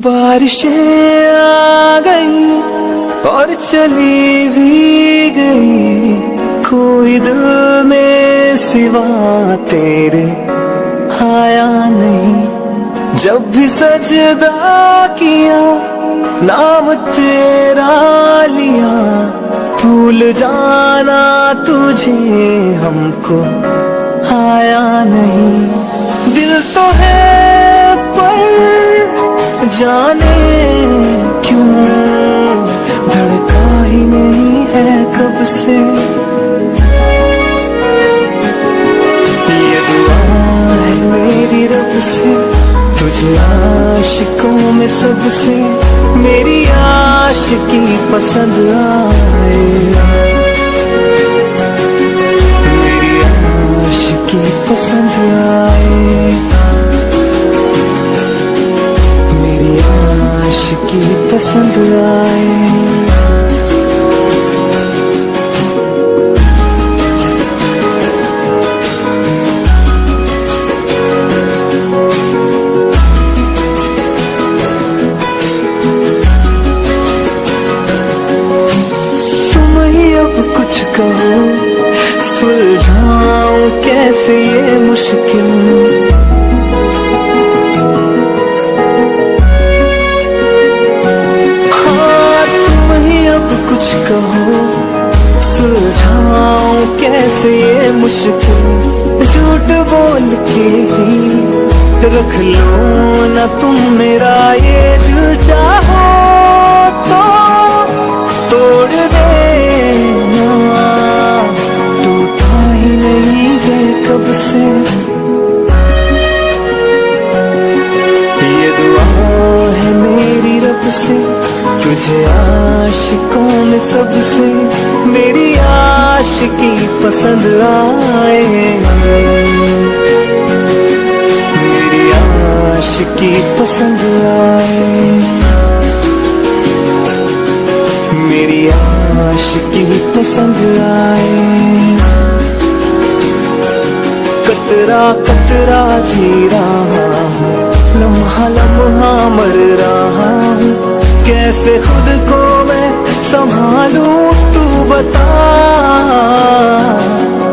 बारिशें आ गई और चली भी गई, कोई दिल में सिवा तेरे आया नहीं। जब भी सजदा किया नाम तेरा लिया, भूल जाना तुझे हमको आया नहीं। दिल तो है पर जाने क्यों धड़का ही नहीं है कब से। ये दुआ है मेरी रब से, तुझे आशिकों में सबसे मेरी आशिकी पसंद आए, मेरी आशिकी पसंद आए, मेरी आशिकी पसंद आए। कुछ कहो सुलझाऊं कैसे ये मुश्किल, हाँ तुम ही अब कुछ कहो सुलझाऊं कैसे ये मुश्किल। झूठ बोल के ही रख लो ना तुम मेरा ये दिल, चाहो तो तोड़ दे कब से। ये दुआ है मेरी रब से, तुझे आशिकों में सबसे मेरी आशिकी पसंद आए, मेरी आशिकी पसंद आए, मेरी आशिकी पसंद आए। कतरा कतरा जी रहा हूँ, लम्हा लम्हा मर रहा हूँ, कैसे खुद को मैं संभालूं तू बता।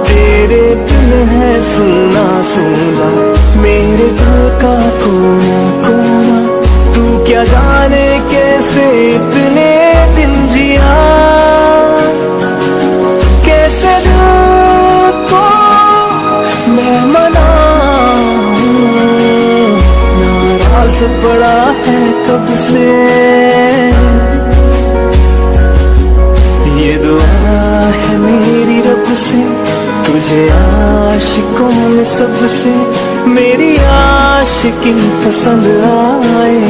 तेरे दिल है सुना सुना मेरे दिल का कोना कोना, तू क्या जाने कैसे इतने दिन जिया, कैसे दिल को मैं मनाऊं, नाराज पड़ा है कब से। ये दुआ है मेरी रब से, तुझे आशिकों में सबसे मेरी आशिकी पसंद आए।